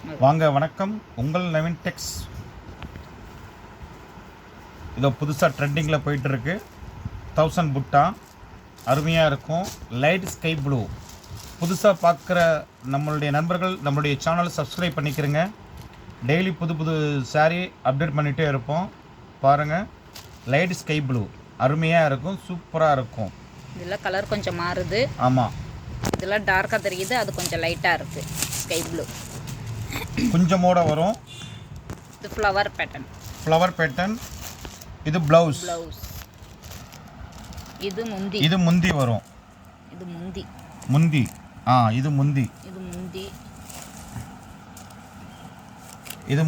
வாங்க வணக்கம். உங்கள் நவீன் டெக்ஸ். இதோ புதுசாக ட்ரெண்டிங்கில் போயிட்டுருக்கு. 1000 புட்டா அருமையாக இருக்கும். Light sky blue. புதுசாக பார்க்குற நம்மளுடைய நண்பர்கள் நம்மளுடைய சேனலை சப்ஸ்கிரைப் பண்ணிக்கிறேங்க. டெய்லி புது புது சாரீ அப்டேட் பண்ணிகிட்டே இருப்போம். பாருங்கள், லைட் ஸ்கை ப்ளூ அருமையாக இருக்கும், சூப்பராக இருக்கும். இதில் கலர் கொஞ்சம் மாறுது. ஆமாம், இதெல்லாம் டார்க்காக தெரியுது, அது கொஞ்சம் லைட்டாக இருக்குது. ஸ்கை ப்ளூ கொஞ்சமோட வரும். இது ஃப்ளவர் பேட்டர்ன். இது ப்ளவுஸ். இது முந்தி வரும். இது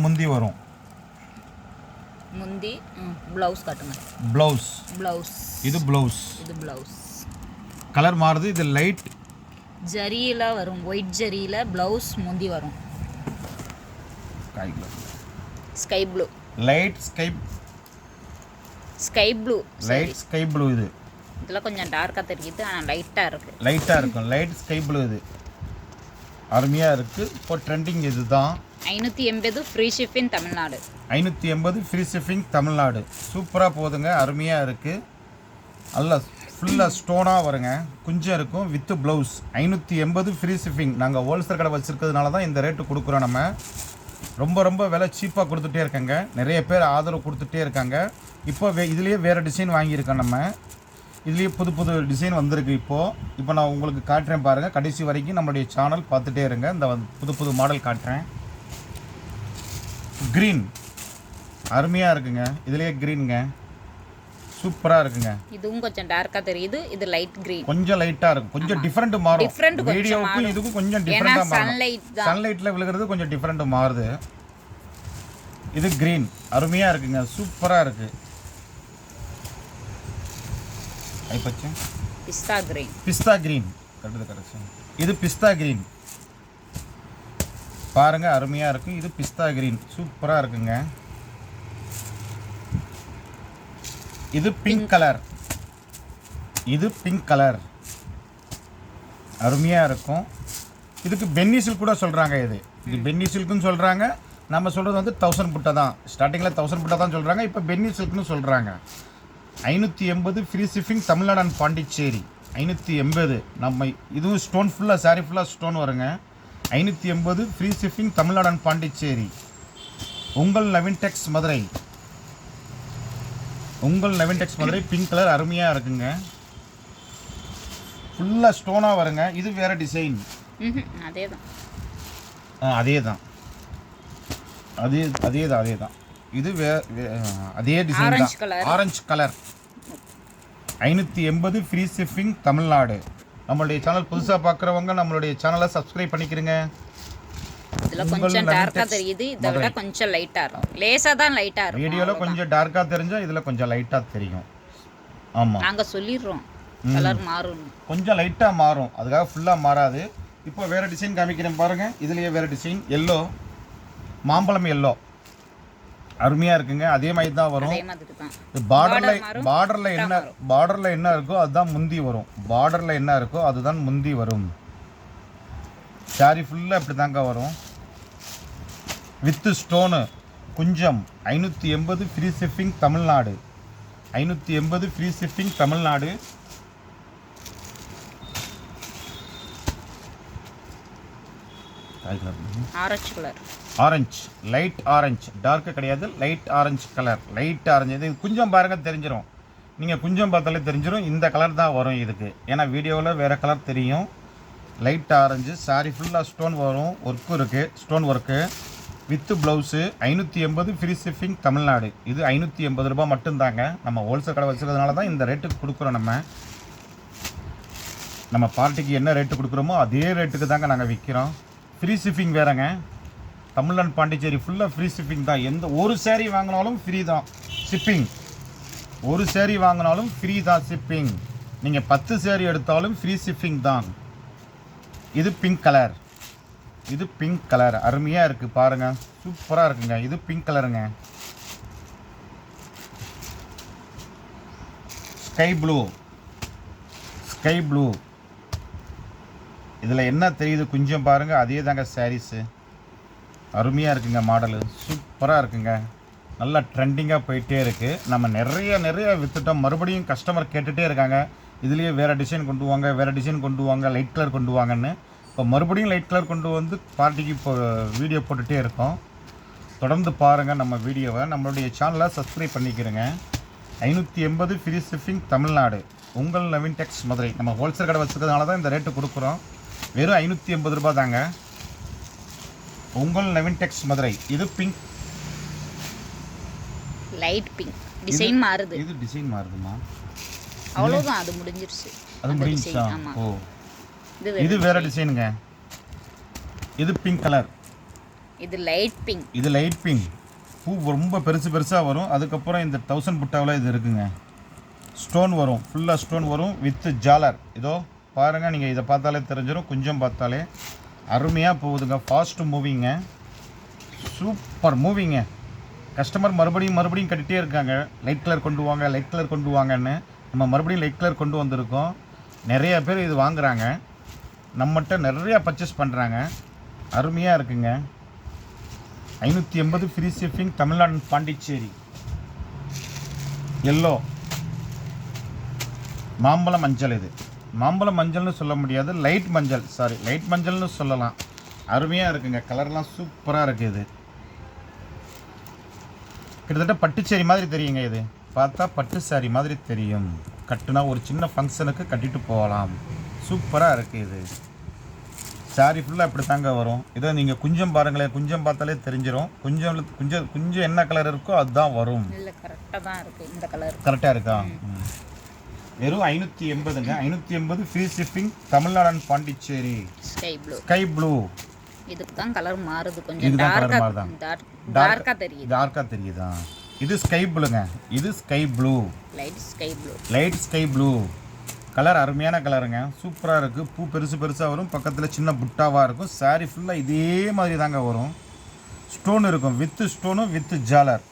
முந்தி வரும். ப்ளவுஸ் காட்டுங்க. இது ப்ளவுஸ். கலர் மாறுது. இது லைட் ஜரியில் வரும், ஒயிட் ஜரியில் ப்ளவுஸ் முந்தி வரும். Sky blue. Light sky blue. இதெல்லாம் கொஞ்சம் டார்க்காக தெரியுது, ஆனால் லைட்டாக இருக்கும். Light sky blue. இது அருமையாக இருக்குது. இப்போ ட்ரெண்டிங் இது தான். 580 free shipping Tamil Nadu. 580 free shipping Tamil Nadu. சூப்பராக போகுதுங்க, அருமையாக இருக்குது. நல்லா ஃபுல்லாக ஸ்டோனாக வருங்க, குஞ்சம் இருக்கும் வித்து ப்ளவுஸ். 580 free shipping. நாங்கள் ஹோல்சேல் கடை வச்சுருக்கிறதுனால தான் இந்த ரேட்டு கொடுக்குறோம். நம்ம ரொம்ப விலை சீப்பாக கொடுத்துட்டே இருக்கேங்க. நிறைய பேர் ஆதரவு கொடுத்துட்டே இருக்காங்க. இப்போ இதுலேயே வேறு டிசைன் வாங்கியிருக்கோம். நம்ம இதுலேயே புது டிசைன் வந்திருக்கு. இப்போ நான் உங்களுக்கு காட்டுறேன் பாருங்கள். கடைசி வரைக்கும் நம்மளுடைய சேனல் பார்த்துட்டே இருங்க. இந்த புது மாடல் காட்டுறேன். க்ரீன் அருமையாக இருக்குங்க. இதுலேயே க்ரீனுங்க, சூப்பராக இருக்குங்க. இதுவும் கொஞ்சம் டார்க்காக தெரியுது. இது லைட் க்ரீன், கொஞ்சம் லைட்டாக இருக்கும். கொஞ்சம் டிஃப்ரெண்ட் மாறும். வீடியோவுக்கும் இதுக்கும் கொஞ்சம் டிஃப்ரெண்ட்டாக மாறும். சன்லைட்டில் விழுகிறது கொஞ்சம் டிஃப்ரெண்ட் மாறுது. இது க்ரீன் அருமையாக இருக்குங்க, சூப்பராக இருக்குது. பிஸ்தா க்ரீன். இது பிஸ்தா க்ரீன் பாருங்கள், அருமையாக இருக்கும். இது பிஸ்தா க்ரீன், சூப்பராக இருக்குங்க. இது பிங்க் கலர். அருமையாக இருக்கும். இதுக்கு பென்னி சில்க் கூட சொல்கிறாங்க. இது பென்னி சில்க்குன்னு சொல்கிறாங்க. நம்ம சொல்கிறது 1000 புட்டை தான். ஸ்டார்டிங்கில் 1000 புட்டை தான் சொல்கிறாங்க. இப்போ பென்னி சில்க்னு சொல்கிறாங்க. 580 free shipping Tamil Nadu and Pondicherry. 580. நம்ம இதுவும் ஸ்டோன் ஃபுல்லாக, சாரி ஃபுல்லாக ஸ்டோன் வருங்க. 580 free shipping Tamil Nadu and Pondicherry. உங்கள் Naveen Tex Madurai. Pink colour அருமையாக இருக்குங்க. ஃபுல்லாக ஸ்டோனாக வருங்க. இது வேறு டிசைன். அதே தான். இது அதே டிசைன் தான். Orange colour. 580 free shipping Tamil Nadu. நம்மளுடைய சேனல் புதுசாக பார்க்குறவங்க நம்மளுடைய சேனலை சப்ஸ்கிரைப் பண்ணிக்கிறேங்க. இதில் கொஞ்சம் டார்க்காக தெரியுது, இதை விட கொஞ்சம் லைட்டாக இருக்கும். லேசாக தான் லைட்டாக இருக்கும். வீடியோவில் கொஞ்சம் டார்க்காக தெரிஞ்சால் இதில் கொஞ்சம் லைட்டாக தெரியும். ஆமாம், நாங்கள் சொல்லிடுறோம் கலர் மாறும், கொஞ்சம் லைட்டாக மாறும். அதுக்காக ஃபுல்லாக மாறாது. இப்போ வேறு டிசைன் காமிக்கிறேன் பாருங்கள். இதுலேயே வேறு டிசைன். எல்லோ, மாம்பழம் எல்லோ அருமையாக இருக்குங்க. அதே மாதிரி தான் வரும். பார்டரில் என்ன இருக்கோ அதுதான் முந்தி வரும். அதுதான் முந்தி வரும். சாரி ஃபுல்லாக இப்படி தாங்க வரும் வித்து ஸ்டோனு. குஞ்சம். 580 free shipping Tamil Nadu. 580 free shipping Tamil Nadu. Orange, light orange, dark கிடையாது, லைட் ஆரஞ்சு கலர். இது குஞ்சம் பாருங்கள், தெரிஞ்சிடும். நீங்கள் குஞ்சம் பார்த்தாலே தெரிஞ்சிடும் இந்த கலர் தான் வரும் இதுக்கு. ஏன்னா வீடியோவில் வேறு கலர் தெரியும். Light orange. சாரி ஃபுல்லாக ஸ்டோன் வரும். ஒர்க்கு இருக்குது, stone work with blouse. 580 free shipping Tamil Nadu. இது 580 ரூபா மட்டும்தாங்க. நம்ம ஹோல்சேல் கடை வச்சுருக்கிறதுனால தான் இந்த ரேட்டுக்கு கொடுக்குறோம். நம்ம பார்ட்டிக்கு என்ன ரேட்டு கொடுக்குறோமோ அதே ரேட்டுக்கு தாங்க நாங்கள் விற்கிறோம். ஃப்ரீ ஷிப்பிங் வேறுங்க. தமிழ்நாடு பாண்டிச்சேரி ஃபுல்லாக ஃப்ரீ ஷிப்பிங் தான். ஒரு சேரீ வாங்கினாலும் ஃப்ரீ தான் ஷிப்பிங். நீங்கள் 10 சேரீ எடுத்தாலும் ஃப்ரீ ஷிப்பிங் தான். இது பிங்க் கலர் அருமையாக இருக்குது பாருங்கள், சூப்பராக இருக்குங்க. இது பிங்க் கலருங்க. Sky blue. இதில் என்ன தெரியுது குஞ்சம் பாருங்கள், அதே தாங்க சாரீஸு. அருமையாக இருக்குங்க, மாடலு சூப்பராக இருக்குங்க, நல்லா ட்ரெண்டிங்காக போயிட்டே இருக்குது. நம்ம நிறைய விற்றுட்டோம், மறுபடியும் கஸ்டமர் கேட்டுகிட்டே இருக்காங்க, இதுலேயே வேறு டிசைன் கொண்டு வாங்க, வேறு டிசைன் கொண்டு வாங்க, லைட் கலர் கொண்டு வாங்கன்னு. இப்போ மறுபடியும் லைட் கலர் கொண்டு வந்து பார்ட்டிக்கு இப்போ வீடியோ போட்டுகிட்டே இருக்கோம். தொடர்ந்து பாருங்கள் நம்ம வீடியோவை, நம்மளுடைய சேனலை சப்ஸ்கிரைப் பண்ணிக்கிறேங்க. 580 ஃப்ரீ ஷிப்பிங் தமிழ்நாடு. உங்கள் நவீன் டெக்ஸ் மதுரை. நம்ம ஹோல்சேல் கடை வச்சுக்கிறதுனால தான் இந்த ரேட்டு கொடுக்குறோம். வெறும் 580 ரூபா தாங்க. உங்கள் நவீன் டெக்ஸ் மதுரை. இது பிங்க், லைட் பிங்க் டிசைன் மாறுது. இது டிசைன் மாறுதுமா? அவ்வளோதான், அது முடிஞ்சிருச்சு. அது முடிஞ்சிச்சா? ஆமாம். ஓ, இது வேற டிசைனுங்க. இது பிங்க் கலர், இது லைட் பிங்க். இது லைட் பிங்க். பூ ரொம்ப பெருசாக வரும். அதுக்கப்புறம் இந்த 1000 புட்டாவில் இது இருக்குங்க, ஸ்டோன் வரும், ஃபுல்லாக ஸ்டோன் வரும் வித் ஜாலர். இதோ பாருங்கள், நீங்கள் இதை பார்த்தாலே தெரிஞ்சிடும், கொஞ்சம் பார்த்தாலே அருமையாக போகுதுங்க. ஃபாஸ்ட் மூவிங்க, சூப்பர் மூவிங்க. கஸ்டமர் மறுபடியும் கட்டிகிட்டே இருக்காங்க, லைட் கலர் கொண்டு வாங்க, லைட் கலர் கொண்டு வாங்கன்னு. நம்ம மறுபடியும் லைட் கலர் கொண்டு வந்திருக்கோம். நிறைய பேர் இது வாங்குகிறாங்க, நம்மகிட்ட நிறையா பர்ச்சேஸ் பண்ணுறாங்க. அருமையாக இருக்குங்க. 580 free shipping Tamil Nadu Pondicherry. Yellow மாம்பழம் மஞ்சள். இது மாம்பழம் மஞ்சள்னு சொல்ல முடியாது, லைட் மஞ்சள், சாரி லைட் மஞ்சள்னு சொல்லலாம். அருமையாக இருக்குங்க, கலர்லாம் சூப்பராக இருக்குது. இது கிட்டத்தட்ட பட்டுச்சேரி மாதிரி தெரியுங்க. இது பார்த்தா பட்டு சாரி மாதிரி தெரியும். கட்டுனா ஒரு சின்ன ஃபங்க்ஷனுக்கு கட்டிட்டு போகலாம். சூப்பராக இருக்குது. இது சாரி ஃபுல்லாக இப்படி தாங்க வரும். இதை நீங்கள் குஞ்சம் பாருங்களேன், குஞ்சம் பார்த்தாலே தெரிஞ்சிடும். குஞ்சம் என்ன கலர் இருக்கோ அதுதான் வரும். இல்லை, கரெக்டாக தான் இருக்குது. இந்த கலர் கரெக்டாக இருக்கா? வெறும் 580ங்க. 580 free shipping Tamil Nadu and Pondicherry. Sky blue. Sky blue. இதுக்கு தான் கலர் மாறுது, கொஞ்சம் இதுதான் கலர் மாறுதான், டார்க்கா தெரியுது. டார்க்கா தெரியுதா? இது ஸ்கை ப்ளூங்க. இது sky blue, light sky blue. Light sky blue colour. அருமையான கலருங்க, சூப்பராக இருக்குது. பூ பெருசாக வரும், பக்கத்தில் சின்ன புட்டாவாக இருக்கும். சாரி ஃபுல்லாக இதே மாதிரி தாங்க வரும். ஸ்டோன் இருக்கும், வித்து ஸ்டோனு வித் ஜாலர்.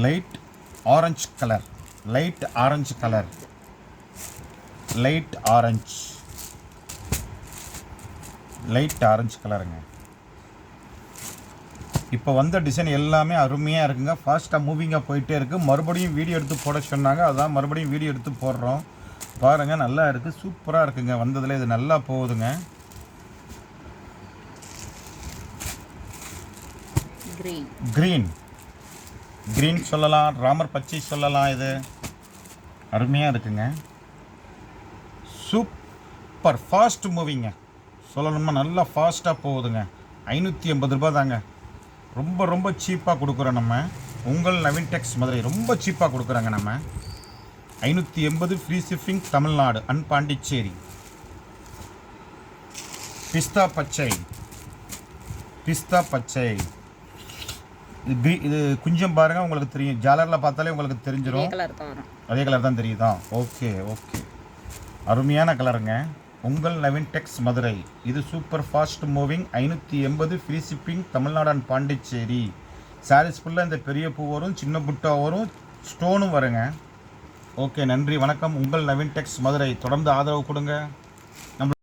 Light orange colour, light orange colour, light orange, light orange கலருங்க. இப்போ வந்த டிசைன் எல்லாமே அருமையாக இருக்குங்க, ஃபாஸ்ட்டாக மூவிங்காக போயிட்டே இருக்குது. மறுபடியும் வீடியோ எடுத்து போட சொன்னாங்க, அதான் மறுபடியும் வீடியோ எடுத்து போடுறோம். பாருங்கள், நல்லா இருக்குது, சூப்பராக இருக்குங்க. வந்ததில் இது நல்லா போகுதுங்க. க்ரீன் சொல்லலாம், ராமர் பச்சை சொல்லலாம். இது அருமையாக இருக்குங்க, சூப்பர் ஃபாஸ்ட் மூவிங்க. சொல்லணுமா, நல்லா ஃபாஸ்ட்டாக போகுதுங்க. 580 ரூபா தாங்க. ரொம்ப சீப்பாக கொடுக்குறோம் நம்ம. உங்கள் நவீன் டெக்ஸ் மதுரை ரொம்ப சீப்பாக கொடுக்குறாங்க நம்ம. 580 free shipping Tamil Nadu and Pondicherry. பிஸ்தா பச்சை, பிஸ்தா பச்சை. இது கொஞ்சம் பாருங்கள், உங்களுக்கு தெரியும். ஜாலரில் பார்த்தாலே உங்களுக்கு தெரிஞ்சிடும். அதே கலர் தான் தெரியுதா? ஓகே, அருமையான கலருங்க. உங்கள் நவீன் டெக்ஸ் மதுரை. இது super fast moving. 580 free shipping Tamil Nadu and Pondicherry. Sarees ஃபுல்லாக இந்த பெரிய பூ வரும், சின்ன புட்டா வரும், ஸ்டோனும் வருங்க. ஓகே, நன்றி, வணக்கம். உங்கள் நவீன் டெக்ஸ் மதுரை. தொடர்ந்து ஆதரவு கொடுங்க.